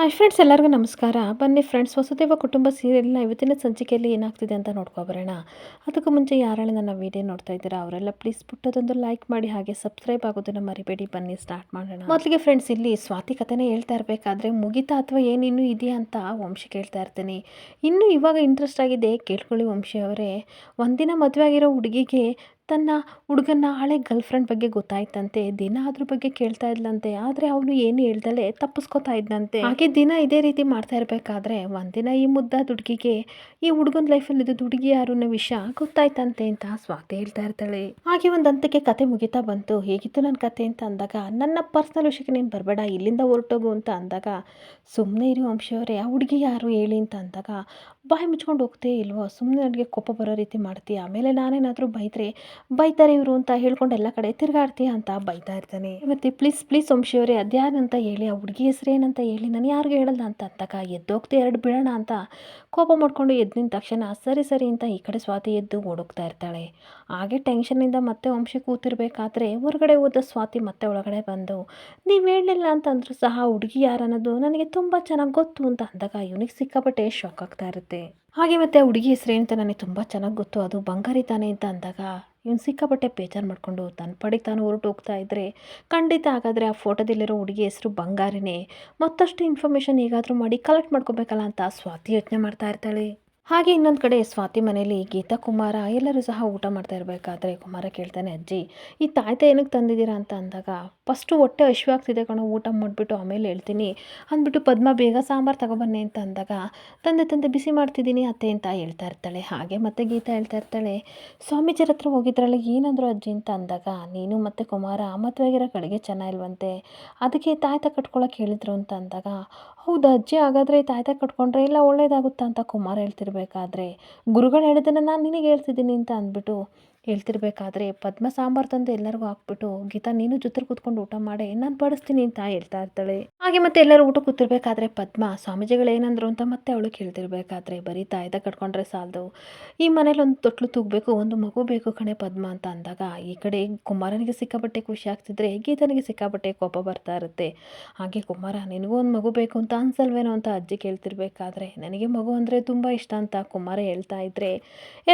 Hi friends, ಎಲ್ಲರಿಗೂ ನಮಸ್ಕಾರ. ಬನ್ನಿ ಫ್ರೆಂಡ್ಸ್, ವಸುದೇವ ಕುಟುಂಬ ಸೀರಿಯಲ್ನ ಇವತ್ತಿನ ಸಂಚಿಕೆಯಲ್ಲಿ ಏನಾಗ್ತಿದೆ ಅಂತ ನೋಡ್ಕೊಬರೋಣ. ಅದಕ್ಕೂ ಮುಂಚೆ ಯಾರೆಲ್ಲ ನನ್ನ ವೀಡಿಯೋ ನೋಡ್ತಾ ಇದ್ದೀರಾ ಅವರೆಲ್ಲ ಪ್ಲೀಸ್ ಪುಟ್ಟದೊಂದು ಲೈಕ್ ಮಾಡಿ, ಹಾಗೆ ಸಬ್ಸ್ಕ್ರೈಬ್ ಆಗೋದನ್ನು ಮರಿಬೇಡಿ. ಬನ್ನಿ ಸ್ಟಾರ್ಟ್ ಮಾಡೋಣ. ಮೊದಲಿಗೆ ಫ್ರೆಂಡ್ಸ್, ಇಲ್ಲಿ ಸ್ವಾತಿ ಕಥೆನೇ ಹೇಳ್ತಾ ಇರಬೇಕಾದ್ರೆ ಮುಗಿತಾ ಅಥವಾ ಏನಿನ್ನೂ ಇದೆಯಾ ಅಂತ ವಂಶಿ ಕೇಳ್ತಾ ಇರ್ತೀನಿ. ಇನ್ನೂ ಇವಾಗ ಇಂಟ್ರೆಸ್ಟ್ ಆಗಿದೆ, ಕೇಳ್ಕೊಳ್ಳಿ ವಂಶಿ ಅವರೇ. ಒಂದಿನ ಮದುವೆ ಆಗಿರೋ ಹುಡುಗಿಗೆ ತನ್ನ ಹುಡುಗನ ಹಳೆ ಗರ್ಲ್ ಫ್ರೆಂಡ್ ಬಗ್ಗೆ ಗೊತ್ತಾಯ್ತಂತೆ. ದಿನ ಅದ್ರ ಬಗ್ಗೆ ಕೇಳ್ತಾ ಇದ್ಲಂತೆ, ಆದರೆ ಅವನು ಏನು ಹೇಳ್ದಲೇ ತಪ್ಪಿಸ್ಕೊತಾ ಇದ್ದಂತೆ. ಹಾಗೆ ದಿನ ಇದೇ ರೀತಿ ಮಾಡ್ತಾ ಇರಬೇಕಾದ್ರೆ ಒಂದಿನ ಈ ಮುದ್ದಾದ ಹುಡುಗಿಗೆ ಈ ಹುಡುಗನ ಲೈಫಲ್ಲಿ ಇದ್ದು ಹುಡುಗಿ ಯಾರು ಅನ್ನೋ ವಿಷಯ ಗೊತ್ತಾಯ್ತಂತೆ ಅಂತ ಸ್ವಾತಿ ಹೇಳ್ತಾ ಇರ್ತಾಳೆ. ಹಾಗೆ ಒಂದು ಹಂತಕ್ಕೆ ಕತೆ ಮುಗಿತಾ ಬಂತು. ಹೇಗಿತ್ತು ನನ್ನ ಕತೆ ಅಂತ ಅಂದಾಗ, ನನ್ನ ಪರ್ಸ್ನಲ್ ವಿಷಯಕ್ಕೆ ನೀನು ಬರಬೇಡ, ಇಲ್ಲಿಂದ ಹೊರಟೋಗು ಅಂತ ಅಂದಾಗ, ಸುಮ್ಮನೆ ಇರಿ ವಂಶಿಯವರೇ, ಆ ಹುಡುಗಿ ಯಾರು ಹೇಳಿ ಅಂತ ಅಂದಾಗ, ಬಾಯಿ ಮುಚ್ಕೊಂಡು ಹೋಗ್ತೇ ಇಲ್ವೋ, ಸುಮ್ಮನೆ ನನಗೆ ಕೋಪ ಬರೋ ರೀತಿ ಮಾಡ್ತೀಯ, ಆಮೇಲೆ ನಾನೇನಾದರೂ ಬೈತಾರೆ ಇವರು ಅಂತ ಹೇಳ್ಕೊಂಡು ಎಲ್ಲ ಕಡೆ ತಿರ್ಗಾಡ್ತೀಯ ಅಂತ ಬೈತಾ ಇರ್ತಾನೆ. ಮತ್ತೆ ಪ್ಲೀಸ್ ಪ್ಲೀಸ್ ವಂಶಿಯವರೇ, ಅದ್ಯಾರಂತ ಹೇಳಿ, ಆ ಹುಡುಗಿ ಹೆಸರು ಏನಂತ ಹೇಳಿ, ನಾನು ಯಾರಿಗೂ ಹೇಳಲ್ಲ ಅಂತ ಅಂದಾಗ, ಎದ್ದೋಗ್ತೆ ಎರಡು ಬಿಡೋಣ ಅಂತ ಕೋಪ ಮಾಡ್ಕೊಂಡು ಎದ್ದು ನಿಂತ ತಕ್ಷಣ ಸರಿ ಸರಿ ಅಂತ ಈ ಕಡೆ ಸ್ವಾತಿ ಎದ್ದು ಓಡೋಗ್ತಾ ಇರ್ತಾಳೆ. ಹಾಗೆ ಟೆನ್ಷನ್ನಿಂದ ಮತ್ತೆ ವಂಶಿ ಕೂತಿರ್ಬೇಕಾದ್ರೆ ಹೊರಗಡೆ ಹೋದ ಸ್ವಾತಿ ಮತ್ತೆ ಒಳಗಡೆ ಬಂದು, ನೀವು ಹೇಳಲಿಲ್ಲ ಅಂತಂದ್ರೂ ಸಹ ಹುಡುಗಿ ಯಾರನ್ನೋದು ನನಗೆ ತುಂಬ ಚೆನ್ನಾಗಿ ಗೊತ್ತು ಅಂತ ಅಂದಾಗ ಇವನಿಗೆ ಸಿಕ್ಕಾಪಟ್ಟೆ ಶಾಕ್ ಆಗ್ತಾ ಇರುತ್ತೆ. ಹಾಗೆ ಮತ್ತೆ ಆ ಹುಡುಗಿ ಹೆಸರು ಅಂತ ನನಗೆ ತುಂಬ ಚೆನ್ನಾಗಿ ಗೊತ್ತು, ಅದು ಬಂಗಾರಿ ತಾನೆ ಅಂತ ಅಂದಾಗ ಇವನು ಸಿಕ್ಕಾಪಟ್ಟೆ ಬೇಜಾರು ಮಾಡಿಕೊಂಡು ತನ್ನ ಪಡೆಗೆ ತಾನು ಹೊರಟು ಹೋಗ್ತಾ ಇದ್ದರೆ, ಖಂಡಿತ ಹಾಗಾದರೆ ಆ ಫೋಟೋದಲ್ಲಿರೋ ಹುಡುಗಿ ಹೆಸರು ಬಂಗಾರಿನೇ, ಮತ್ತಷ್ಟು ಇನ್ಫಾರ್ಮೇಷನ್ ಹೇಗಾದರೂ ಮಾಡಿ ಕಲೆಕ್ಟ್ ಮಾಡ್ಕೋಬೇಕಲ್ಲ ಅಂತ ಸ್ವಾತಿ ಯೋಚನೆ ಮಾಡ್ತಾ ಇರ್ತಾಳೆ. ಹಾಗೆ ಇನ್ನೊಂದು ಕಡೆ ಸ್ವಾತಿ ಮನೇಲಿ ಗೀತಾ ಕುಮಾರ ಎಲ್ಲರೂ ಸಹ ಊಟ ಮಾಡ್ತಾ ಇರಬೇಕಾದ್ರೆ ಕುಮಾರ ಕೇಳ್ತಾನೆ, ಅಜ್ಜಿ ಈ ತಾಯ್ತ ಏನಕ್ಕೆ ತಂದಿದ್ದೀರಾ ಅಂತ ಅಂದಾಗ, ಫಸ್ಟು ಹೊಟ್ಟೆ ಹಶ್ವೆ ಆಗ್ತಿದೆ ಕಣೋ, ಊಟ ಮಾಡಿಬಿಟ್ಟು ಆಮೇಲೆ ಹೇಳ್ತೀನಿ ಅಂದ್ಬಿಟ್ಟು ಪದ್ಮ ಬೇಗ ಸಾಂಬಾರು ತಗೊಬನ್ನಿ ಅಂತ ಅಂದಾಗ, ತಂದೆ ಬಿಸಿ ಮಾಡ್ತಿದ್ದೀನಿ ಅತ್ತೆ ಅಂತ ಹೇಳ್ತಾ ಇರ್ತಾಳೆ. ಹಾಗೆ ಮತ್ತೆ ಗೀತಾ ಹೇಳ್ತಾ ಇರ್ತಾಳೆ, ಸ್ವಾಮೀಜಿರ ಹತ್ರ ಹೋಗಿದ್ರಲ್ಲ ಏನಂದ್ರು ಅಜ್ಜಿ ಅಂತ ಅಂದಾಗ, ನೀನು ಮತ್ತು ಕುಮಾರ ಮದುವೆಗಿರೋ ಕಡೆಗೆ ಚೆನ್ನಾಗಿಲ್ವಂತೆ, ಅದಕ್ಕೆ ತಾಯ್ತ ಕಟ್ಕೊಳಕ್ಕೆ ಹೇಳಿದ್ರು ಅಂತ ಅಂದಾಗ, ಹೌದಾ ಅಜ್ಜಿ, ಹಾಗಾದರೆ ತಾಯ್ತ ಕಟ್ಕೊಂಡ್ರೆ ಎಲ್ಲ ಒಳ್ಳೇದಾಗುತ್ತಾ ಅಂತ ಕುಮಾರ ಹೇಳ್ತಿರ್ಬೇಕಾದ್ರೆ, ಗುರುಗಳು ಹೇಳಿದ್ದನ್ನು ನಾನು ನಿನಗೆ ಹೇಳ್ತಿದ್ದೀನಿ ಅಂತ ಅಂದ್ಬಿಟ್ಟು ಹೇಳ್ತಿರ್ಬೇಕಾದ್ರೆ, ಪದ್ಮ ಸಾಂಬಾರು ತಂದು ಎಲ್ಲರಿಗೂ ಹಾಕ್ಬಿಟ್ಟು, ಗೀತಾ ನೀನು ಜೊತೆ ಕೂತ್ಕೊಂಡು ಊಟ ಮಾಡಿ, ನಾನು ಬಡಿಸ್ತೀನಿ ಅಂತ ಹೇಳ್ತಾ ಇರ್ತಾಳೆ. ಹಾಗೆ ಮತ್ತೆ ಎಲ್ಲರೂ ಊಟ ಕೂತಿರ್ಬೇಕಾದ್ರೆ ಪದ್ಮ ಸ್ವಾಮೀಜಿಗಳು ಏನಂದ್ರು ಅಂತ ಮತ್ತೆ ಅವಳು ಕೇಳ್ತಿರ್ಬೇಕಾದ್ರೆ, ಬರೀ ತಾಯ್ತ ಕಟ್ಕೊಂಡ್ರೆ ಸಾಲದು, ಈ ಮನೇಲಿ ಒಂದು ತೊಟ್ಲು ತೂಗಬೇಕು, ಒಂದು ಮಗು ಬೇಕು ಕಣೆ ಪದ್ಮ ಅಂತ ಅಂದಾಗ, ಈ ಕಡೆ ಕುಮಾರನಿಗೆ ಸಿಕ್ಕಾಪಟ್ಟೆ ಖುಷಿ ಆಗ್ತಿದ್ರೆ ಗೀತನಿಗೆ ಸಿಕ್ಕಾಪಟ್ಟೆ ಕೋಪ ಬರ್ತಾ ಇರುತ್ತೆ. ಹಾಗೆ ಕುಮಾರ, ನಿನಗೂ ಒಂದು ಮಗು ಬೇಕು ಅಂತ ಅನ್ಸಲ್ವೇನೋ ಅಂತ ಅಜ್ಜಿ ಕೇಳ್ತಿರ್ಬೇಕಾದ್ರೆ, ನನಗೆ ಮಗು ಅಂದರೆ ತುಂಬ ಇಷ್ಟ ಅಂತ ಕುಮಾರ ಹೇಳ್ತಾ ಇದ್ರೆ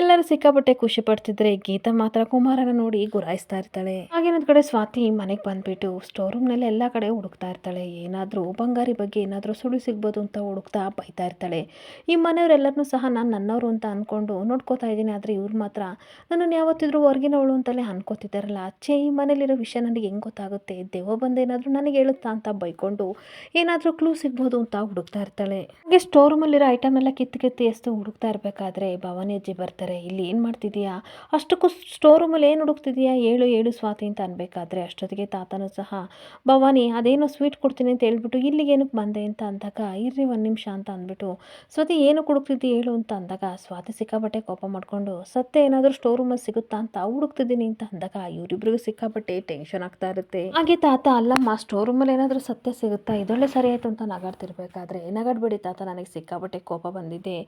ಎಲ್ಲರೂ ಸಿಕ್ಕಾಪಟ್ಟೆ ಖುಷಿ ಪಡ್ತಿದ್ರೆ, ಗೀತಾ ಮಾತ್ರ ಕುಮಾರನ ನೋಡಿ ಗುರಾಯಿಸ್ತಾ ಇರ್ತಾಳೆ. ಹಾಗೇನೊಂದು ಕಡೆ ಸ್ವಾತಿ ಮನೆಗೆ ಬಂದುಬಿಟ್ಟು ಸ್ಟೋರ್ ರೂಮ್ನಲ್ಲಿ ಎಲ್ಲ ಕಡೆ ಹುಡುಕ್ತಾ ಇರ್ತಾಳೆ. ಏನಾದರೂ ಬಂಗಾರಿ ಬಗ್ಗೆ ಏನಾದರೂ ಸುಳ್ಳು ಸಿಗ್ಬೋದು ಅಂತ ಹುಡುಕ್ತಾ ಬೈತಾ ಇರ್ತಾಳೆ. ಈ ಮನೆಯವರೆಲ್ಲರನ್ನೂ ಸಹ ನಾನು ನನ್ನವರು ಅಂತ ಅಂದ್ಕೊಂಡು ನೋಡ್ಕೋತಾ ಇದ್ದೀನಿ, ಆದರೆ ಇವ್ರು ಮಾತ್ರ ನನ್ನನ್ನು ಯಾವತ್ತಿದ್ರೂ ಹೊರಗಿನವಳು ಅಂತಲೇ ಅನ್ಕೋತಿದ್ದಾರಲ್ಲ, ಅಚ್ಚೆ ಈ ಮನೇಲಿರೋ ವಿಷಯ ನನಗೆ ಹೆಂಗೆ ಗೊತ್ತಾಗುತ್ತೆ, ದೆವ್ವ ಬಂದೇನಾದರೂ ನನಗೆ ಹೇಳುತ್ತಾ ಅಂತ ಬೈಕೊಂಡು ಏನಾದರೂ ಕ್ಲೂ ಸಿಗ್ಬೋದು ಅಂತ ಹುಡುಕ್ತಾ ಇರ್ತಾಳೆ. ಹಾಗೆ ಸ್ಟೋರ್ ರೂಮಲ್ಲಿರೋ ಐಟಮ್ ಎಲ್ಲ ಕಿತ್ತು ಎಷ್ಟು ಹುಡುಕ್ತಾ ಇರಬೇಕಾದ್ರೆ ಭವಾನಿ ಅಜ್ಜಿ ಬರ್ತಾರೆ. ಇಲ್ಲಿ ಏನು ಮಾಡ್ತಿದೀಯಾ, ಅಷ್ಟಕ್ಕೂ ಸ್ಟೋರ್ ರೂಮಲ್ಲಿ ಏನು ಹುಡುಕ್ತಿದೀಯಾ, ಏಳು ಸ್ವಾತಿ ಅಂತ ಅನ್ಬೇಕಾದ್ರೆ ಅಷ್ಟೊತ್ತಿಗೆ ತಾತನೂ ಸಹ, ಭವಾನಿ ಅದೇನೋ ಸ್ವೀಟ್ ಕೊಡ್ತೀನಿ ಅಂತ ಹೇಳ್ಬಿಟ್ಟು ಇಲ್ಲಿಗೆ ಏನಕ್ಕೆ ಬಂದೆ ಅಂತ ಅಂದಾಗ, ಇರ್ರಿ ಒಂದು ನಿಮಿಷ ಅಂತ ಅಂದ್ಬಿಟ್ಟು, ಸ್ವಾತಿ ಏನು ಹುಡುಕ್ತಿದ್ದಿ ಹೇಳು ಅಂತ ಅಂದಾಗ, ಸ್ವಾತಿ ಸಿಕ್ಕಾಪಟ್ಟೆ ಕೋಪ ಮಾಡಿಕೊಂಡು, ಸತ್ಯ ಏನಾದರೂ ಸ್ಟೋರ್ ರೂಮಲ್ಲಿ ಸಿಗುತ್ತಾ ಅಂತ ಹುಡುಕ್ತಿದ್ದೀನಿ ಅಂತ ಅಂದಾಗ ಇವರಿಬ್ರಿಗೂ ಸಿಕ್ಕಾಪಟ್ಟೆ ಟೆನ್ಷನ್ ಆಗ್ತಾ ಇರುತ್ತೆ. ಹಾಗೆ ತಾತ, ಅಲ್ಲಮ್ಮ ಸ್ಟೋರ್ ರೂಮಲ್ಲಿ ಏನಾದರೂ ಸತ್ಯ ಸಿಗುತ್ತಾ, ಇದೊಳ್ಳೆ ಸರಿ ಆಯಿತು ಅಂತ ನಗಾಡ್ತಿರ್ಬೇಕಾದ್ರೆ, ನಗಾಡ್ಬೇಡಿ ತಾತ, ನನಗೆ ಸಿಕ್ಕಾಪಟ್ಟೆ ಕೋಪ ಬಂದಿದೆ,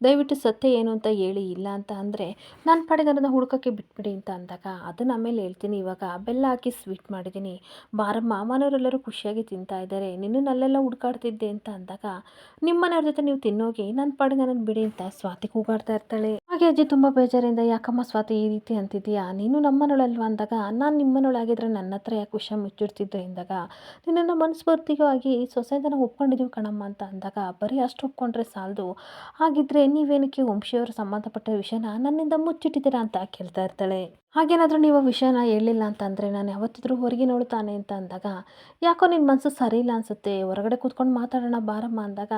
ದಯವಿಟ್ಟು ಸತ್ಯ ಏನು ಅಂತ ಹೇಳಿ, ಇಲ್ಲ ಅಂತ ಅಂದರೆ ನನ್ನ ಪಾಡಿಗೆ ಅದನ್ನು ಹುಡುಕೋಕ್ಕೆ ಬಿಟ್ಬಿಡಿ ಅಂತ ಅಂದಾಗ, ಅದನ್ನು ಆಮೇಲೆ ಹೇಳ್ತೀನಿ, ಇವಾಗ ಬೆಲ್ಲ ಹಾಕಿ ಸ್ವೀಟ್ ಮಾಡಿದ್ದೀನಿ, ಬಾರಮ್ಮ, ಮನೆಯವರೆಲ್ಲರೂ ಖುಷಿಯಾಗಿ ತಿಂತಾ ಇದ್ದಾರೆ, ನಿನ್ನನ್ನು ಅಲ್ಲೆಲ್ಲ ಹುಡುಕಾಡ್ತಿದ್ದೆ ಅಂತ ಅಂದಾಗ, ನಿಮ್ಮ ಮನೆಯವ್ರ ಜೊತೆ ನೀವು ತಿನ್ನೋಗಿ ನನ್ನ ಪಾಡಿಗೆ ನನ್ನನ್ನು ಬಿಡಿ ಅಂತ ಸ್ವಾತಿ ಕೂಗಾಡ್ತಾ ಇರ್ತಾಳೆ. ಹಾಗೆ ಅಜ್ಜಿ ತುಂಬ ಬೇಜಾರಿಂದ, ಯಾಕಮ್ಮ ಸ್ವಾತಿ ಈ ರೀತಿ ಅಂತಿದ್ದೀಯಾ, ನೀನು ನಮ್ಮನೊಳಲ್ವ ಅಂದಾಗ, ನಾನು ನಿಮ್ಮನೊಳಾಗಿದ್ರೆ ನನ್ನ ಹತ್ರ ಯಾಕೆ ವಿಷಯ ಮುಚ್ಚಿಡ್ತಿದ್ದೆ ಎಂದಾಗ, ನಿನ್ನನ್ನು ಮನಸ್ಫೂರ್ತಿಗಾಗಿ ಸೊಸೆತನ ಒಪ್ಕೊಂಡಿದ್ದೀವಿ ಕಣಮ್ಮ ಅಂತ ಅಂದಾಗ, ಬರೀ ಅಷ್ಟು ಒಪ್ಕೊಂಡ್ರೆ ಸಾಲದು, ಹಾಗಿದ್ರೆ ನೀವೇನಕ್ಕೆ ವಂಶಿಯವರು ಸಂಬಂಧಪಟ್ಟ ವಿಷಯನ ನನ್ನಿಂದ ಮುಚ್ಚಿಟ್ಟಿದ್ದೀರಾ ಅಂತ ಕೇಳ್ತಾ ಇರ್ತಾಳೆ. ಹಾಗೇನಾದರೂ ನೀವು ವಿಷಯನ ಹೇಳಿಲ್ಲ ಅಂತಂದರೆ ನಾನು ಯಾವತ್ತಿದ್ರೂ ಹೊರಗಿನವಳು ತಾನೆ ಅಂತ ಅಂದಾಗ, ಯಾಕೋ ನಿನ್ನ ಮನಸ್ಸು ಸರಿ ಇಲ್ಲ ಅನಿಸುತ್ತೆ, ಹೊರಗಡೆ ಕೂತ್ಕೊಂಡು ಮಾತಾಡೋಣ ಬಾರಮ್ಮ ಅಂದಾಗ,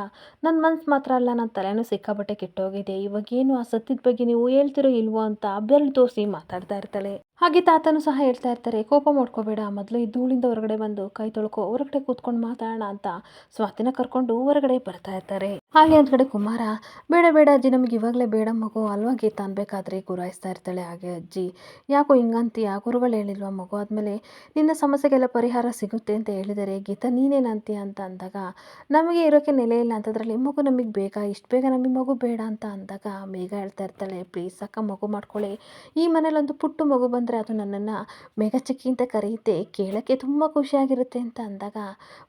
ನನ್ನ ಮನಸ್ಸು ಮಾತ್ರ ಅಲ್ಲ, ನನ್ನ ತಲೆನೂ ಸಿಕ್ಕಾಪಟ್ಟೆ ಕೆಟ್ಟೋಗಿದೆ, ಇವಾಗೇನು ಆ ಸತ್ಯದ ಬಗ್ಗೆ ನೀವು ಹೇಳ್ತಿರೋ ಇಲ್ವೋ ಅಂತ ಬೆರಳು ತೋರಿಸಿ ಮಾತಾಡ್ತಾ ಇರ್ತಾಳೆ. ಹಾಗೆ ತಾತನೂ ಸಹ ಹೇಳ್ತಾ ಇರ್ತಾರೆ, ಕೋಪ ಮಾಡ್ಕೋಬೇಡ, ಮೊದಲು ಈ ಧೂಳಿಂದ ಹೊರಗಡೆ ಬಂದು ಕೈ ತೊಳ್ಕೊ, ಹೊರಗಡೆ ಕೂತ್ಕೊಂಡು ಮಾತಾಡೋಣ ಅಂತ ಸ್ವಾತಿನ ಕರ್ಕೊಂಡು ಹೊರಗಡೆ ಬರ್ತಾ ಇರ್ತಾರೆ. ಹಾಗೆ ಒಂದು ಕಡೆ ಕುಮಾರ, ಬೇಡ ಬೇಡ ಅಜ್ಜಿ, ನಮಗೆ ಇವಾಗಲೇ ಬೇಡ ಮಗು ಅಲ್ವಾ ಗೀತಾ ಅನ್ಬೇಕಾದ್ರೆ ಗುರಾಯಿಸ್ತಾ ಇರ್ತಾಳೆ. ಹಾಗೆ ಅಜ್ಜಿ, ಯಾಕೋ ಹಿಂಗಂತೀಯ, ಗುರುಗಳು ಹೇಳಿಲ್ವಾ ಮಗು ಆದಮೇಲೆ ನಿನ್ನ ಸಮಸ್ಯೆಗೆಲ್ಲ ಪರಿಹಾರ ಸಿಗುತ್ತೆ ಅಂತ ಹೇಳಿದರೆ, ಗೀತಾ ನೀನೇನಂತೀಯ ಅಂತ ಅಂದಾಗ, ನಮಗೆ ಇರೋಕ್ಕೆ ನೆಲೆ ಇಲ್ಲ ಅಂತದ್ರಲ್ಲಿ ಮಗು ನಮಗೆ ಬೇಕಾ, ಇಷ್ಟು ಬೇಗ ನಮಗೆ ಮಗು ಬೇಡ ಅಂತ ಅಂದಾಗ ಮೇಘ ಹೇಳ್ತಾ ಇರ್ತಾಳೆ, ಪ್ಲೀಸ್ ಅಕ್ಕ ಮಗು ಮಾಡ್ಕೊಳ್ಳಿ, ಈ ಮನೇಲೊಂದು ಪುಟ್ಟು ಮಗು ಬಂದರೆ ಅದು ನನ್ನನ್ನು ಮೇಘ ಚಿಕ್ಕಿ ಅಂತ ಕರೆಯುತ್ತೆ, ಕೇಳೋಕ್ಕೆ ತುಂಬ ಖುಷಿಯಾಗಿರುತ್ತೆ ಅಂತ ಅಂದಾಗ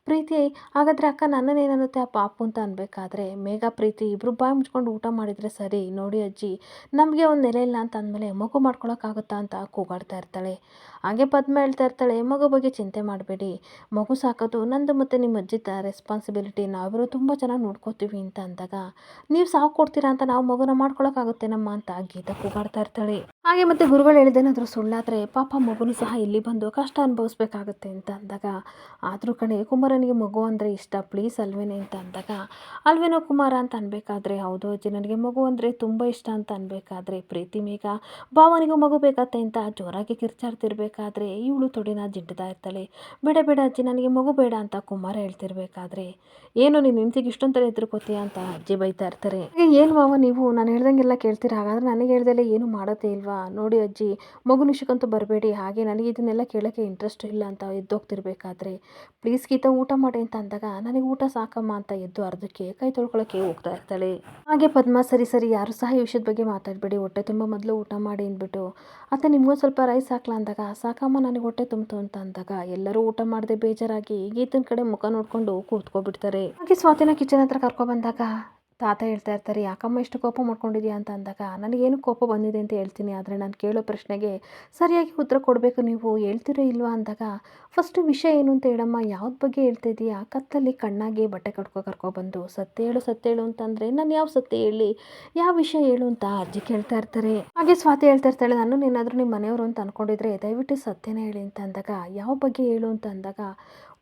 ಪ್ರೀತಿ, ಹಾಗಾದರೆ ಅಕ್ಕ ನನ್ನನ್ನೇನನ್ನುತ್ತೆ ಆ ಪಾಪು ಅಂತ ಅನ್ಬೇಕಾದ್ರೆ ಮೇಘ ಪ್ರೀತಿ ಇಬ್ಬರು ಬಾಯಿ ಮುಚ್ಕೊಂಡು ಊಟ ಮಾಡಿದರೆ ಸರಿ, ನೋಡಿ ಅಜ್ಜಿ ನಮಗೆ ಒಂದು ನೆಲೆ ಇಲ್ಲ ಅಂತ ಅಂದಮೇಲೆ ಮಗು ಮಾಡ್ಕೊಳಕ್ಕಾಗುತ್ತಾ ಅಂತ ಕೂಗಾಡ್ತಾ ಇರ್ತಾಳೆ. ಹಾಗೆ ಪದ್ಮ ಹೇಳ್ತಾ ಇರ್ತಾಳೆ, ಮಗು ಬಗ್ಗೆ ಚಿಂತೆ ಮಾಡಬೇಡಿ, ಮಗು ಸಾಕೋದು ನಂದು ಮತ್ತು ನಿಮ್ಮ ಅಜ್ಜಿ ರೆಸ್ಪಾನ್ಸಿಬಿಲಿಟಿ, ನಾವಿಬ್ಬರು ತುಂಬ ಚೆನ್ನಾಗಿ ನೋಡ್ಕೋತೀವಿ ಅಂತ ಅಂದಾಗ, ನೀವು ಸಾವು ಕೊಡ್ತೀರಾ ಅಂತ ನಾವು ಮಗುನ ಮಾಡ್ಕೊಳಕ್ಕಾಗುತ್ತೇನಮ್ಮ ಅಂತ ಗೀತಾ ಕೂಗಾಡ್ತಾ ಇರ್ತಾಳೆ. ಹಾಗೆ ಮತ್ತೆ ಗುರುಗಳು ಹೇಳಿದ್ದೇನಾದರೂ ಸುಳ್ಳಾದರೆ ಪಾಪ ಮಗುನು ಸಹ ಇಲ್ಲಿ ಬಂದು ಕಷ್ಟ ಅನುಭವಿಸ್ಬೇಕಾಗುತ್ತೆ ಅಂತ ಅಂದಾಗ, ಆದರೂ ಕಣೆ ಕುಮಾರನಿಗೆ ಮಗು ಅಂದರೆ ಇಷ್ಟ, ಪ್ಲೀಸ್ ಅಲ್ವೇನೆ ಅಂತ ಅಂದಾಗ, ಅಲ್ವೇನೋ ಕುಮಾರ ಅಂತ ಅನ್ಬೇಕಾದ್ರೆ, ಹೌದು ಅಜ್ಜಿ ನನಗೆ ಮಗು ಅಂದರೆ ತುಂಬ ಇಷ್ಟ ಅಂತ ಅನ್ಬೇಕಾದ್ರೆ ಪ್ರೀತಿ ಮೇಘ ಭಾವನಿಗೂ ಮಗು ಬೇಕತ್ತೆ ಅಂತ ಜೋರಾಗಿ ಕಿರ್ಚಾಡ್ತಿರ್ಬೇಕಾದ್ರೆ ಇವಳು ತೊಡೆನ ಜಿಡ್ತಾ ಇರ್ತಾಳೆ. ಬೇಡ ಬೇಡ ಅಜ್ಜಿ ನನಗೆ ಮಗು ಬೇಡ ಅಂತ ಕುಮಾರ ಹೇಳ್ತಿರ್ಬೇಕಾದ್ರೆ, ಏನು ನೀನು ಹೆಂಡ್ತಿಗೆ ಇಷ್ಟೊಂಥರ ಹೆದರ್ಕೋತೀಯ ಅಂತ ಅಜ್ಜಿ ಬೈತಾ ಇರ್ತಾರೆ. ಏನು ಮಾವ ನೀವು ನಾನು ಹೇಳ್ದಂಗೆಲ್ಲ ಕೇಳ್ತೀರಾ, ಹಾಗಾದ್ರೆ ನನಗೆ ಹೇಳ್ದೆಲ್ಲ ಏನು ಮಾಡೋದೇ ಇಲ್ವಾ, ನೋಡಿ ಅಜ್ಜಿ ಮಗು ವಿಷಯಕ್ಕಂತೂ ಬರಬೇಡಿ, ಹಾಗೆ ನನಗೆ ಇದನ್ನೆಲ್ಲ ಕೇಳೋಕ್ಕೆ ಇಂಟ್ರೆಸ್ಟ್ ಇಲ್ಲ ಅಂತ ಎದ್ದೋಗ್ತಿರ್ಬೇಕಾದ್ರೆ, ಪ್ಲೀಸ್ ಗೀತಾ ಊಟ ಮಾಡಿ ಅಂತ ಅಂದಾಗ, ನನಗೆ ಊಟ ಸಾಕಮ್ಮ ಅಂತ ಎದ್ದು ಅರ್ಧಕ್ಕೆ ಕೈ ತೊಳ್ಕೊಳ್ಳೋಕ್ಕೆ ಹೋಗ್ತಾ ಇರ್ತಾಳೆ. ಹಾಗೆ ಪದ್ಮ, ಸರಿ ಸರಿ ಯಾರು ಸಹ ಈ ವಿಷಯದ ಬಗ್ಗೆ ಮಾತಾಡಬೇಡಿ, ಹೊಟ್ಟೆ ತುಂಬ ಮೊದಲು ಊಟ ಮಾಡಿ ಅಂದ್ಬಿಟ್ಟು, ಅತ್ತೆ ನಿಮಗೂ ಸ್ವಲ್ಪ ರೈಸ್ ಹಾಕ್ಲಾ ಅಂದಾಗ, ಸಾಕಮ್ಮ ನನಗೆ ಹೊಟ್ಟೆ ತುಂಬಿತು ಅಂತ ಅಂದಾಗ ಎಲ್ಲರೂ ಊಟ ಮಾಡದೆ ಬೇಜಾರಾಗಿ ಗೀತನ ಕಡೆ ಮುಖ ನೋಡ್ಕೊಂಡು ಕೂತ್ಕೊಬಿಡ್ತಾರೆ. ಹಾಗೆ ಸ್ವಾತಿನ ಕಿಚನ್ ಹತ್ರ ಕರ್ಕೊಬಂದಾಗ ತಾತ ಹೇಳ್ತಾ ಇರ್ತಾರೆ, ಯಾಕಮ್ಮ ಇಷ್ಟು ಕೋಪ ಮಾಡ್ಕೊಂಡಿದ್ಯಾ ಅಂತ ಅಂದಾಗ, ನನಗೇನು ಕೋಪ ಬಂದಿದೆ ಅಂತ ಹೇಳ್ತೀನಿ, ಆದರೆ ನಾನು ಕೇಳೋ ಪ್ರಶ್ನೆಗೆ ಸರಿಯಾಗಿ ಉತ್ತರ ಕೊಡಬೇಕು, ನೀವು ಹೇಳ್ತಿರೋ ಇಲ್ವಾ ಅಂದಾಗ, ಫಸ್ಟು ವಿಷಯ ಏನು ಅಂತ ಹೇಳಮ್ಮ, ಯಾವ್ದು ಬಗ್ಗೆ ಹೇಳ್ತಾ ಇದೀಯಾ, ಕತ್ತಲ್ಲಿ ಕಣ್ಣಾಗಿ ಬಟ್ಟೆ ಕರ್ಕೊಬಂದು ಸತ್ಯ ಹೇಳು ಅಂತಂದರೆ ನಾನು ಯಾವ ಸತ್ಯ ಹೇಳಿ, ಯಾವ ವಿಷಯ ಹೇಳು ಅಂತ ಅಜ್ಜಿ ಕೇಳ್ತಾ ಇರ್ತಾರೆ. ಹಾಗೆ ಸ್ವಾತಿ ಹೇಳ್ತಾ ಇರ್ತಾಳೆ, ನಾನು ಏನಾದರೂ ನಿಮ್ಮ ಮನೆಯವರು ಅಂತ ಅಂದ್ಕೊಂಡಿದ್ರೆ ದಯವಿಟ್ಟು ಸತ್ಯನೇ ಹೇಳಿ ಅಂತ ಅಂದಾಗ, ಯಾವ ಬಗ್ಗೆ ಹೇಳು ಅಂತ ಅಂದಾಗ,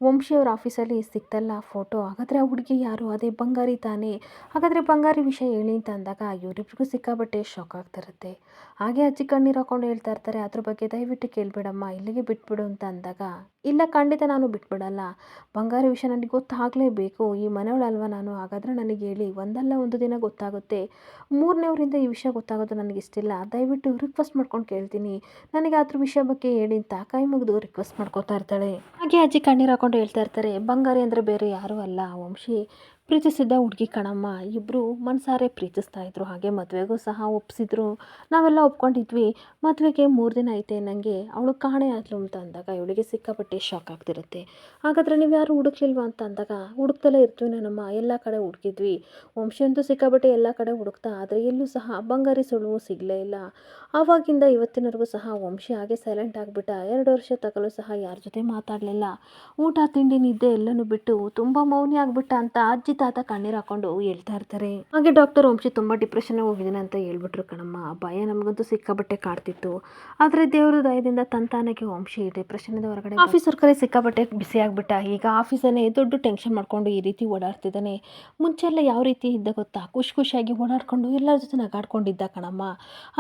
ವಂಶಿಯವ್ರ ಆಫೀಸಲ್ಲಿ ಸಿಕ್ತಲ್ಲ ಫೋಟೋ, ಹಾಗಾದರೆ ಆ ಹುಡುಗಿ ಯಾರು, ಅದೇ ಬಂಗಾರಿ ತಾನೇ, ಹಾಗಾದರೆ ಬಂಗಾರಿ ವಿಷಯ ಹೇಳಿ ಅಂತ ಅಂದಾಗ ಇವರಿಬ್ರಿಗೂ ಸಿಕ್ಕಾಬಟ್ಟೆ ಶಾಕ್ ಆಗ್ತಿರುತ್ತೆ. ಹಾಗೆ ಅಜ್ಜಿ ಕಣ್ಣೀರು ಹಾಕೊಂಡು ಹೇಳ್ತಾ ಇರ್ತಾರೆ, ಅದ್ರ ಬಗ್ಗೆ ದಯವಿಟ್ಟು ಕೇಳಬೇಡಮ್ಮ, ಇಲ್ಲಿಗೆ ಬಿಟ್ಬಿಡು ಅಂತ ಅಂದಾಗ, ಇಲ್ಲ ಖಂಡಿತ ನಾನು ಬಿಟ್ಬಿಡಲ್ಲ, ಬಂಗಾರಿ ವಿಷಯ ನನಗೆ ಗೊತ್ತಾಗಲೇಬೇಕು, ಈ ಮನೆಯವಳಲ್ವ ನಾನು, ಹಾಗಾದರೆ ನನಗೆ ಹೇಳಿ, ಒಂದಲ್ಲ ಒಂದು ದಿನ ಗೊತ್ತಾಗುತ್ತೆ, ಮೂರನೇವರಿಂದ ಈ ವಿಷಯ ಗೊತ್ತಾಗೋದು ನನಗಿಷ್ಟಿಲ್ಲ, ದಯವಿಟ್ಟು ರಿಕ್ವೆಸ್ಟ್ ಮಾಡ್ಕೊಂಡು ಕೇಳ್ತೀನಿ, ನನಗೆ ಅದ್ರ ವಿಷಯ ಬಗ್ಗೆ ಹೇಳಿ ಅಂತ ಕೈ ಮುಗಿದು ರಿಕ್ವೆಸ್ಟ್ ಮಾಡ್ಕೋತಾ ಇರ್ತಾಳೆ. ಹಾಗೆ ಅಜ್ಜಿ ಕಣ್ಣೀರು ಹಾಕೊಂಡು ಹೇಳ್ತಾ ಇರ್ತಾರೆ, ಬಂಗಾರಿ ಅಂದರೆ ಬೇರೆ ಯಾರೂ ಅಲ್ಲ, ವಂಶಿ ಪ್ರೀತಿಸಿದ್ದ ಹುಡುಗಿ ಕಣಮ್ಮ, ಇಬ್ಬರು ಮನಸಾರೆ ಪ್ರೀತಿಸ್ತಾ ಇದ್ರು, ಹಾಗೆ ಮದುವೆಗೂ ಸಹ ಒಪ್ಪಿಸಿದ್ರು, ನಾವೆಲ್ಲ ಒಪ್ಕೊಂಡಿದ್ವಿ, ಮದುವೆಗೆ 3 ದಿನ ಐತೆ ನನಗೆ ಅವಳು ಕಾಣೆ ಆದ್ಲು ಅಂತ ಅಂದಾಗ ಇವಳಿಗೆ ಸಿಕ್ಕಾಪಟ್ಟೆ ಶಾಕ್ ಆಗ್ತಿರುತ್ತೆ. ಹಾಗಾದರೆ ನೀವು ಯಾರು ಹುಡುಕ್ಲಿಲ್ವಾ ಅಂತ ಅಂದಾಗ, ಹುಡುಕ್ತಲೇ ಇರ್ತೀವಿ ನಾನಮ್ಮ, ಎಲ್ಲ ಕಡೆ ಹುಡುಕಿದ್ವಿ, ವಂಶಿ ಅಂತೂ ಸಿಕ್ಕಾಪಟ್ಟೆ ಎಲ್ಲ ಕಡೆ ಹುಡುಕ್ತಾ, ಆದರೆ ಎಲ್ಲೂ ಸಹ ಬಂಗಾರಿ ಸುಳುವು ಸಿಗಲೇ ಇಲ್ಲ, ಆವಾಗಿಂದ ಇವತ್ತಿನವರೆಗೂ ಸಹ ವಂಶಿ ಹಾಗೆ ಸೈಲೆಂಟ್ ಆಗಿಬಿಟ್ಟ, 2 ವರ್ಷ ತಗಲು ಸಹ ಯಾರ ಜೊತೆ ಮಾತಾಡಲಿಲ್ಲ, ಊಟ ತಿಂಡಿ ನಿದ್ದೆ ಎಲ್ಲನೂ ಬಿಟ್ಟು ತುಂಬ ಮೌನಿ ಆಗಿಬಿಟ್ಟ ಅಂತ ಅಜ್ಜಿ ತಾತ ಕಣ್ಣೀರು ಹಾಕೊಂಡು ಹೇಳ್ತಾ ಇರ್ತಾರೆ. ಹಾಗೆ ಡಾಕ್ಟರ್ ವಂಶಿ ತುಂಬ ಡಿಪ್ರೆಷನ್ ಹೋಗಿದ್ದಾನೆ ಅಂತ ಹೇಳ್ಬಿಟ್ರು ಕಣಮ್ಮ, ಭಯ ನಮಗಂತೂ ಸಿಕ್ಕಾಬಟ್ಟೆ ಕಾಡ್ತಿತ್ತು, ಆದರೆ ದೇವರ ದಯದಿಂದ ತಂತಾನಕ್ಕೆ ವಂಶಿ ಡಿಪ್ರೆಷನಿಂದ ಹೊರಗಡೆ ಆಫೀಸರ್ ಕಡೆ ಸಿಕ್ಕಾಬಟ್ಟೆ ಬಿಸಿ ಆಗಿಬಿಟ್ಟ. ಈಗ ಆಫೀಸನ್ನೇ ದೊಡ್ಡ ಟೆನ್ಷನ್ ಮಾಡ್ಕೊಂಡು ಈ ರೀತಿ ಓಡಾಡ್ತಿದ್ದಾನೆ. ಮುಂಚೆಲ್ಲ ಯಾವ ರೀತಿ ಇದ್ದ ಗೊತ್ತಾ, ಖುಷಿಯಾಗಿ ಓಡಾಡ್ಕೊಂಡು ಎಲ್ಲರ ಜೊತೆ ನಗಾಡ್ಕೊಂಡಿದ್ದ ಕಣಮ್ಮ,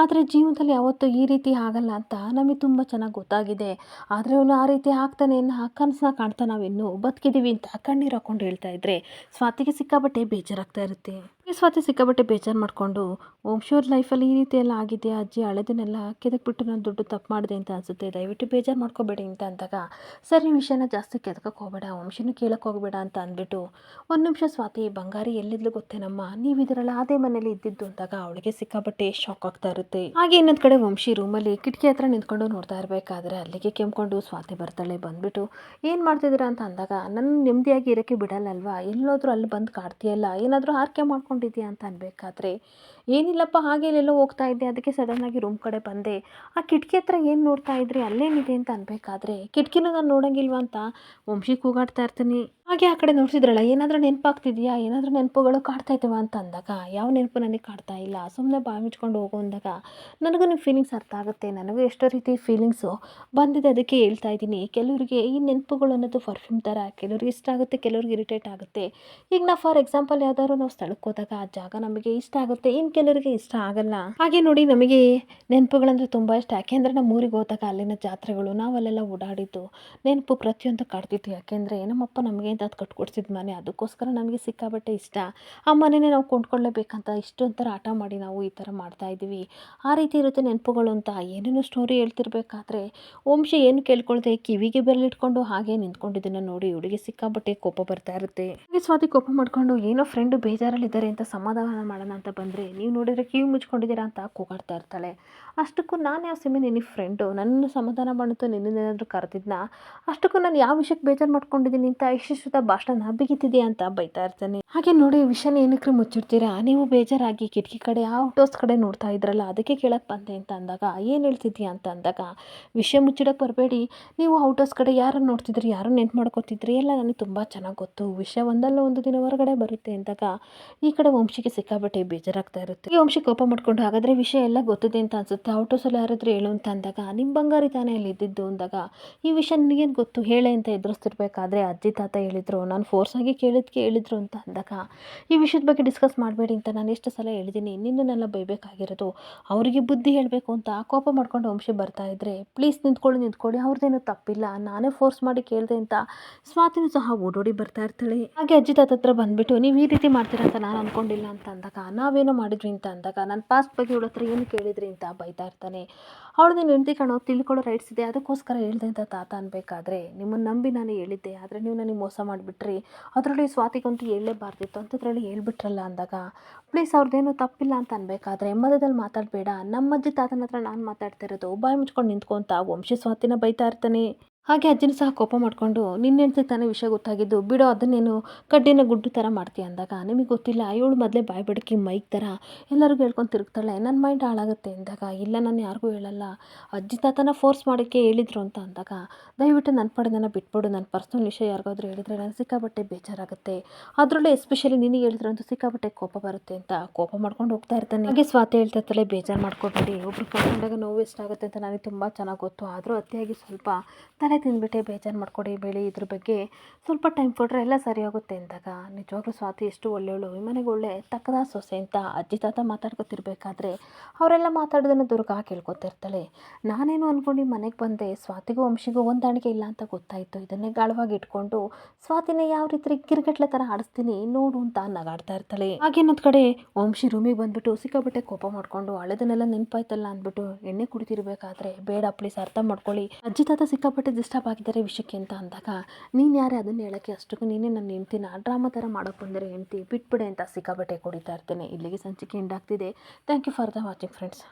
ಆದರೆ ಜೀವನದಲ್ಲಿ ಯಾವತ್ತೂ ಈ ರೀತಿ ಆಗಲ್ಲ ಅಂತ ನಮಗೆ ತುಂಬ ಚೆನ್ನಾಗಿ ಗೊತ್ತಾಗಿದೆ, ಆದರೆ ಅವನು ಆ ರೀತಿ ಆಗ್ತಾನೆ ಕನಸನ್ನ ಕಾಣ್ತಾ ನಾವಿನ್ನೂ ಬದುಕಿದ್ದೀವಿ ಅಂತ ಕಣ್ಣೀರು ಹಾಕೊಂಡು ಹೇಳ್ತಾ ಇದ್ರೆ ಸ್ವಾತಿಗೆ ಸಿಕ್ಕಾಬಟ್ಟೆ ಬೇಜಾರಾಗ್ತಾ ಇರುತ್ತೆ. ಈ ಸ್ವಾತಿ ಸಿಕ್ಕಾಬಟ್ಟೆ ಬೇಜಾರು ಮಾಡಿಕೊಂಡು, ವಂಶಿಯವ್ರ ಲೈಫಲ್ಲಿ ಈ ರೀತಿ ಎಲ್ಲ ಆಗಿದೆ ಅಜ್ಜಿ, ಹಳೆದನ್ನೆಲ್ಲ ಕೆದಕ್ಬಿಟ್ಟು ನಾನು ದೊಡ್ಡ ತಪ್ಪು ಮಾಡಿದೆ ಅಂತ ಅನಿಸುತ್ತೆ, ದಯವಿಟ್ಟು ಬೇಜಾರು ಮಾಡ್ಕೋಬೇಡಿ ಅಂತ ಅಂದಾಗ, ಸರಿ ವಿಷಯನ ಜಾಸ್ತಿ ಕೆದಕಕ್ಕೆ ಹೋಗಬೇಡ, ವಂಶಿನೂ ಕೇಳಕ್ಕೆ ಹೋಗಬೇಡ ಅಂತ ಅಂದ್ಬಿಟ್ಟು, ಒಂದು ನಿಮಿಷ ಸ್ವಾತಿ ಬಂಗಾರಿ ಎಲ್ಲಿದ್ಲು ಗೊತ್ತೇನಮ್ಮ, ನೀವಿದ್ರಲ್ಲ ಅದೇ ಮನೇಲಿ ಇದ್ದಿದ್ದು ಅಂದಾಗ ಅವಳಿಗೆ ಸಿಕ್ಕಾಬಟ್ಟೆ ಶಾಕ್ ಆಗ್ತಾ ಇರುತ್ತೆ. ಹಾಗೆ ಇನ್ನೊಂದು ಕಡೆ ವಂಶಿ ರೂಮಲ್ಲಿ ಕಿಟಕಿ ಹತ್ರ ನಿಂತ್ಕೊಂಡು ನೋಡ್ತಾ ಇರಬೇಕಾದ್ರೆ ಅಲ್ಲಿಗೆ ಕೆಮ್ಕೊಂಡು ಸ್ವಾತಿ ಬರ್ತಾಳೆ. ಬಂದ್ಬಿಟ್ಟು ಏನು ಮಾಡ್ತಿದ್ದೀರಾ ಅಂತ ಅಂದಾಗ, ನನ್ನ ನೆಮ್ಮದಿಯಾಗಿ ಇರೋಕ್ಕೆ ಬಿಡಲ್ಲಲ್ವಾ, ಎಲ್ಲೋದ್ರೂ ಅಲ್ಲಿ ಬಂದು ಕಾಡ್ತೀಯಲ್ಲ, ಏನಾದರೂ ಆರ್ಕೆ ಮಾಡ್ಕೊಂಡಿದ್ಯಾ ಅಂತ ಅನ್ಬೇಕಾದ್ರೆ, ಏನಿಲ್ಲಪ್ಪ ಹಾಗೆ ಎಲ್ಲೆಲ್ಲೋ ಹೋಗ್ತಾ ಇದ್ದೆ, ಅದಕ್ಕೆ ಸಡನ್ನಾಗಿ ರೂಮ್ ಕಡೆ ಬಂದೆ, ಆ ಕಿಟಕಿ ಹತ್ರ ಏನು ನೋಡ್ತಾ ಇದ್ರಿ, ಅಲ್ಲೇನಿದೆ ಅಂತ ಅನ್ಬೇಕಾದ್ರೆ, ಕಿಟಕಿನ ನಾನು ನೋಡೋಂಗಿಲ್ವಾ ಅಂತ ವಂಶಿ ಕೂಗಾಡ್ತಾ ಇರ್ತೀನಿ. ಹಾಗೆ ಆ ಕಡೆ ನೋಡ್ತಿದ್ರಲ್ಲ, ಏನಾದರೂ ನೆನಪಾಗ್ತಿದೆಯಾ, ಏನಾದರೂ ನೆನಪುಗಳು ಕಾಡ್ತಾ ಇದ್ದಾವ ಅಂತ ಅಂದಾಗ, ಯಾವ ನೆನಪು ನನಗೆ ಕಾಡ್ತಾ ಇಲ್ಲ, ಸುಮ್ಮನೆ ಬಾಯಿ ಮುಚ್ಕೊಂಡು ಹೋಗು ಅಂದಾಗ, ನನಗೂ ನಿಮ್ಮ ಫೀಲಿಂಗ್ಸ್ ಅರ್ಥ ಆಗುತ್ತೆ, ನನಗೂ ಎಷ್ಟೋ ರೀತಿ ಫೀಲಿಂಗ್ಸು ಬಂದಿದೆ, ಅದಕ್ಕೆ ಹೇಳ್ತಾ ಇದ್ದೀನಿ, ಕೆಲವರಿಗೆ ಈ ನೆನಪುಗಳು ಅನ್ನೋದು ಪರ್ಫ್ಯೂಮ್ ಥರ, ಕೆಲವ್ರಿಗೆ ಇಷ್ಟ ಆಗುತ್ತೆ, ಕೆಲವ್ರಿಗೆ ಇರಿಟೇಟ್ ಆಗುತ್ತೆ. ಈಗ ನಾವು ಫಾರ್ ಎಕ್ಸಾಂಪಲ್ ಯಾವ್ದಾದ್ರು ನಾವು ಸ್ಥಳಕ್ಕೆ ಹೋದಾಗ ಆ ಜಾಗ ನಮಗೆ ಇಷ್ಟ ಆಗುತ್ತೆ, ಇನ್ನು ಕೆಲವರಿಗೆ ಇಷ್ಟ ಆಗಲ್ಲ. ಹಾಗೆ ನೋಡಿ ನಮಗೆ ನೆನಪುಗಳಂದರೆ ತುಂಬ ಇಷ್ಟ, ಯಾಕೆಂದರೆ ನಮ್ಮ ಊರಿಗೆ ಹೋದಾಗ ಅಲ್ಲಿನ ಜಾತ್ರೆಗಳು, ನಾವು ಅಲ್ಲೆಲ್ಲ ಓಡಾಡಿದ್ದು ನೆನಪು ಪ್ರತಿಯೊಂದು ಕಾಡ್ತಿತ್ತು, ಯಾಕೆಂದರೆ ನಮ್ಮಪ್ಪ ನಮಗೆ ಅಂತ ಅದು ಕಟ್ಕೊಡ್ಸಿದ ಮನೆ, ಅದಕ್ಕೋಸ್ಕರ ನನಗೆ ಸಿಕ್ಕಾಪಟ್ಟೆ ಇಷ್ಟ. ಆ ಮನೆನೇ ನಾವು ಕೊಂಡ್ಕೊಳ್ಳೇಬೇಕಂತ ಇಷ್ಟೊಂಥರ ಹಠ ಮಾಡಿ ನಾವು ಈ ಥರ ಮಾಡ್ತಾಯಿದ್ದೀವಿ. ಆ ರೀತಿ ಇರುತ್ತೆ ನೆನಪುಗಳು ಅಂತ ಏನೇನೋ ಸ್ಟೋರಿ ಹೇಳ್ತಿರ್ಬೇಕಾದ್ರೆ ವಂಶಿ ಏನು ಕೇಳ್ಕೊಳ್ದೆ ಕಿವಿಗೆ ಬೆರಳಿಟ್ಕೊಂಡು ಹಾಗೆ ನಿಂತ್ಕೊಂಡಿದ್ದನ್ನು ನೋಡಿ ಇವಳಿಗೆ ಸಿಕ್ಕಾಪಟ್ಟೆ ಕೋಪ ಬರ್ತಾ ಇರುತ್ತೆ. ಹಾಗೆ ಸ್ವಾತಿ ಕೋಪ ಮಾಡ್ಕೊಂಡು ಏನೋ ಫ್ರೆಂಡು ಬೇಜಾರಲ್ಲಿದ್ದಾರೆ ಅಂತ ಸಮಾಧಾನ ಮಾಡೋಣ ಅಂತ ಬಂದರೆ ನೀವು ನೋಡಿದರೆ ಕಿವಿ ಮುಚ್ಕೊಂಡಿದ್ದೀರಾ ಅಂತ ಕೂಗಾಡ್ತಾ ಇರ್ತಾಳೆ. ಅಷ್ಟಕ್ಕೂ ನಾನು ಯಾವ ಸಿಮೆ ನಿನ್ನ ಫ್ರೆಂಡು, ನನ್ನನ್ನು ಸಮಾಧಾನ ಮಾಡುತ್ತೋ ನಿನ್ನೇನಾದರೂ ಕರೆದಿದ್ನ, ಅಷ್ಟಕ್ಕೂ ನಾನು ಯಾವ ವಿಷಯಕ್ಕೆ ಬೇಜಾರು ಮಾಡ್ಕೊಂಡಿದ್ದೀನಿ ಅಂತ ಇಷ್ಟಿಷ್ಟದ ಭಾಷಣ ಬಿಗಿತಿದೆಯಾ ಅಂತ ಬೈತಾ ಇರ್ತಾನೆ. ಹಾಗೆ ನೋಡಿ ವಿಷಯನ ಏನಕ್ಕೆ ಮುಚ್ಚಿಡ್ತೀರಾ, ನೀವು ಬೇಜಾರಾಗಿ ಕಿಟಕಿ ಕಡೆ ಔಟೋಸ್ ಕಡೆ ನೋಡ್ತಾ ಇದ್ರಲ್ಲ ಅದಕ್ಕೆ ಕೇಳಕ್ಕೆ ಬಂದೆ ಅಂತ ಅಂದಾಗ ಏನು ಹೇಳ್ತಿದ್ಯಾ ಅಂತ ಅಂದಾಗ ವಿಷಯ ಮುಚ್ಚಿಡಕ್ಕೆ ಬರಬೇಡಿ, ನೀವು ಔಟೋಸ್ ಕಡೆ ಯಾರನ್ನು ನೋಡ್ತಿದ್ರಿ, ಯಾರು ನೆನ್ಪು ಮಾಡ್ಕೋತಿದ್ರಿ ಎಲ್ಲ ನನಗೆ ತುಂಬ ಚೆನ್ನಾಗಿ ಗೊತ್ತು, ವಿಷಯ ಒಂದಲ್ಲ ಒಂದು ದಿನ ಹೊರಗಡೆ ಬರುತ್ತೆ ಅಂದಾಗ ಈ ಕಡೆ ವಂಶಿಗೆ ಸಿಕ್ಕಾಬಟ್ಟೆ ಬೇಜಾರಾಗ್ತಾ ಇರುತ್ತೆ. ಈ ವಂಶಿ ಕೋಪ ಮಾಡ್ಕೊಂಡು ಹಾಗಾದರೆ ವಿಷಯ ಎಲ್ಲ ಗೊತ್ತಿದೆ ಅಂತ ಅನ್ಸುತ್ತೆ, ಔಟೋಸಲ್ಲಿ ಯಾರಾದರೂ ಹೇಳು ಅಂತ ಅಂದಾಗ ನಿಮ್ಮ ಬಂಗಾರಿ ತಾನೇ ಅಲ್ಲಿ ಇದ್ದಿದ್ದು ಅಂದಾಗ ಈ ವಿಷಯ ನಿನಗೇನು ಗೊತ್ತು ಹೇಳೆ ಅಂತ ಎದುರಿಸ್ತಿರ್ಬೇಕಾದ್ರೆ ಅಜ್ಜಿ ತಾತ ಹೇಳಿದ್ರು, ನಾನು ಫೋರ್ಸಾಗಿ ಕೇಳಿದ್ಕೆ ಹೇಳಿದ್ರು ಅಂತ ಅಂದಾಗ ಈ ವಿಷಯದ ಬಗ್ಗೆ ಡಿಸ್ಕಸ್ ಮಾಡಬೇಡಿ ಅಂತ ನಾನು ಎಷ್ಟು ಸಲ ಹೇಳಿದ್ದೀನಿ, ನಿನ್ನನ್ನೆಲ್ಲ ಬೈಬೇಕಾಗಿರೋದು ಅವರಿಗೆ ಬುದ್ಧಿ ಹೇಳಬೇಕು ಅಂತ ಕೋಪ ಮಾಡ್ಕೊಂಡು ವಂಶಿ ಬರ್ತಾ ಇದ್ರೆ ಪ್ಲೀಸ್ ನಿಂತ್ಕೊಳ್ಳಿ ಅವ್ರದ್ದೇನೂ ತಪ್ಪಿಲ್ಲ, ನಾನೇ ಫೋರ್ಸ್ ಮಾಡಿ ಕೇಳಿದೆ ಅಂತ ಸ್ವಾತಿನೂ ಸಹ ಓಡೋಡಿ ಬರ್ತಾ ಇರ್ತಾಳೆ. ಹಾಗೆ ಅಜ್ಜಿ ತಾತ ಹತ್ರ ಬಂದ್ಬಿಟ್ಟು ನೀವು ಈ ರೀತಿ ಮಾಡ್ತೀರಾ ಅಂತ ನಾನು ಅಂದ್ಕೊಂಡಿಲ್ಲ ಅಂತ ಅಂದಾಗ ನಾವೇನೋ ಮಾಡಿದ್ವಿ ಅಂತ ಅಂದಾಗ ನನ್ನ ಪಾಸ್ಟ್ ಬಗ್ಗೆ ಇವಳ ಹತ್ರ ಏನು ಕೇಳಿದ್ರಿ ಅಂತ ಬೈತಾ ಇರ್ತಾನೆ. ಅವಳು ನೀನು ಹೆಂಡತಿ ಕಣೋ, ತಿಳ್ಕೊಳ್ಳೋ ರೈಟ್ಸ್ ಇದೆ, ಅದಕ್ಕೋಸ್ಕರ ಹೇಳಿದೆ ಅಂತ ತಾತ ಅನ್ಬೇಕಾದ್ರೆ ನಿಮ್ಮನ್ನು ನಂಬಿ ನಾನು ಹೇಳಿದ್ದೆ, ಆದರೆ ನೀವು ನನಗೆ ಮೋಸ ಮಾಡಿಬಿಟ್ರಿ, ಅದರಲ್ಲಿ ಸ್ವಾತಿಗಂತೂ ಹೇಳಲೇಬಾರ್ದಿತ್ತು ಅಂಥದ್ರಲ್ಲಿ ಹೇಳ್ಬಿಟ್ರಲ್ಲ ಅಂದಾಗ ಪ್ಲೀಸ್ ಅವ್ರದ್ದೇನೂ ತಪ್ಪಿಲ್ಲ ಅಂತ ಅನ್ಬೇಕಾದ್ರೆ ಮಧ್ಯದಲ್ಲಿ ಮಾತಾಡಬೇಡ, ನಮ್ಮ ಅಜ್ಜಿ ತಾತನ ಹತ್ರ ನಾನು ಮಾತಾಡ್ತಾ ಇರೋದು, ಬಾಯಿ ಮುಚ್ಕೊಂಡು ನಿಂತ್ಕೊ ಅಂತ ವಂಶಿ ಸ್ವಾತಿನ ಬೈತಾ ಇರ್ತಾನೆ. ಹಾಗೆ ಅಜ್ಜಿನ ಸಹ ಕೋಪ ಮಾಡಿಕೊಂಡು ನಿನ್ನ ಹೆಂಡ್ತಿ ತಾನೇ ವಿಷಯ ಗೊತ್ತಾಗಿದ್ದು, ಬಿಡೋ ಅದನ್ನೇನು ಕಡ್ಡಿನ ಗುಡ್ಡು ಥರ ಮಾಡ್ತೀಯ ಅಂದಾಗ ನಿಮಗೆ ಗೊತ್ತಿಲ್ಲ ಇವಳು ಮೊದಲೇ ಬಾಯಿ ಬಡಕಿ ಮೈಕ್ ಥರ ಎಲ್ಲರಿಗೂ ಹೇಳ್ಕೊಂಡು ತಿರುಗ್ತಾಳೆ, ನನ್ನ ಮೈಂಡ್ ಹಾಳಾಗುತ್ತೆ ಅಂದಾಗ ಇಲ್ಲ ನಾನು ಯಾರಿಗೂ ಹೇಳಲ್ಲ, ಅಜ್ಜಿ ತಾತನ ಫೋರ್ಸ್ ಮಾಡೋಕ್ಕೆ ಹೇಳಿದ್ರು ಅಂತ ಅಂದಾಗ ದಯವಿಟ್ಟು ನನ್ನ ಪಡೆ ನನ್ನ ಬಿಟ್ಬಿಡು, ನನ್ನ ಪರ್ಸ್ನಲ್ ವಿಷಯ ಯಾರಿಗಾದ್ರೂ ಹೇಳಿದ್ರೆ ನನಗೆ ಸಿಕ್ಕಾಬಟ್ಟೆ ಬೇಜಾರಾಗುತ್ತೆ, ಅದರಲ್ಲೂ ಎಸ್ಪೆಷಲಿ ನಿನಗೆ ಹೇಳಿದ್ರು ಅಂತ ಸಿಕ್ಕಾಬಟ್ಟೆ ಕೋಪ ಬರುತ್ತೆ ಅಂತ ಕೋಪ ಮಾಡ್ಕೊಂಡು ಹೋಗ್ತಾ ಇರ್ತಾನೆ. ಹಾಗೆ ಸ್ವಾತಿ ಹೇಳ್ತಾ ಇರ್ತಾಳೆ ಬೇಜಾರು ಮಾಡ್ಕೋಬೇಡಿ, ಒಬ್ರು ಕಳ್ಕೊಂಡಾಗ ನೋವು ಎಷ್ಟಾಗುತ್ತೆ ಅಂತ ನನಗೆ ತುಂಬ ಚೆನ್ನಾಗಿ ಗೊತ್ತು, ಆದರೂ ಅತಿಯಾಗಿ ಸ್ವಲ್ಪ ತಲೆ ತಿಂದ್ಬಿಟ್ಟೆ, ಬೇಜಾರು ಮಾಡ್ಕೊಡಿ ಬೇಡಿ, ಇದ್ರ ಬಗ್ಗೆ ಸ್ವಲ್ಪ ಟೈಮ್ ಕೊಟ್ಟರೆ ಎಲ್ಲ ಸರಿ ಹೋಗುತ್ತೆ ಅಂದಾಗ ನಿಜವಾಗ್ಲೂ ಸ್ವಾತಿ ಎಷ್ಟು ಒಳ್ಳೆಯವಳು, ಈ ಮನೆಗೆ ಒಳ್ಳೆ ತಕ್ಕದ ಸೊಸೆ ಅಂತ ಅಜ್ಜಿ ತಾತ ಮಾತಾಡ್ಕೊತಿರ್ಬೇಕಾದ್ರೆ ಅವರೆಲ್ಲ ಮಾತಾಡೋದನ್ನು ದುರ್ಗ ಕೇಳ್ಕೊತಿರ್ತಾಳೆ. ನಾನೇನು ಅಂದ್ಕೊಂಡು ಮನೆಗೆ ಬಂದೆ, ಸ್ವಾತಿಗೂ ವಂಶಿಗೂ ಹೊಂದಾಣಿಕೆ ಇಲ್ಲ ಅಂತ ಗೊತ್ತಾಯಿತು, ಇದನ್ನೇ ಗಾಳವಾಗಿ ಇಟ್ಕೊಂಡು ಸ್ವಾತಿನೇ ಯಾವ ರೀತಿ ಕಿರ್ಗಟ್ಲೆ ಥರ ಆಡಿಸ್ತೀನಿ ನೋಡು ಅಂತ ನಗಾಡ್ತಾ ಇರ್ತಾಳೆ. ಹಾಗೇನೊಂದು ಕಡೆ ವಂಶಿ ರೂಮಿಗೆ ಬಂದ್ಬಿಟ್ಟು ಸಿಕ್ಕಾಪಟ್ಟೆ ಕೋಪ ಮಾಡ್ಕೊಂಡು ಹಳೆದನ್ನೆಲ್ಲ ನೆನಪಾಯ್ತಲ್ಲ ಅಂದ್ಬಿಟ್ಟು ಎಣ್ಣೆ ಕುಡಿತಿರ್ಬೇಕಾದ್ರೆ ಬೇಡ ಪ್ಲೀಸ್ ಅರ್ಥ ಮಾಡ್ಕೊಳ್ಳಿ, ಅಜ್ಜಿ ತಾತ ಸಿಕ್ಕಾಪಟ್ಟೆ ಡಿಸ್ಟರ್ಬ್ ಆಗಿದ್ದಾರೆ ವಿಷಯಕ್ಕೆ ಅಂತ ಅಂದಾಗ ನೀನು ಯಾರೇ ಅದನ್ನು ಹೇಳೋಕ್ಕೆ, ಅಷ್ಟಕ್ಕೂ ನೀನೇ ನನ್ನ ಹೆಂಡ್ತಿನ ಡ್ರಾಮಾ ಥರ ಮಾಡೋಕ್ಕೆ ಬಂದರೆ ಹೆಂಡ್ತಿ ಬಿಟ್ಬಿಡೆ ಅಂತ ಸಿಕ್ಕಾಪಟ್ಟೆ ಕುಡಿತಾ ಇರ್ತೇನೆ. ಇಲ್ಲಿಗೆ ಸಂಚಿಕೆ ಎಂಡ್ ಆಗ್ತಿದೆ. Thank you for the watching friends.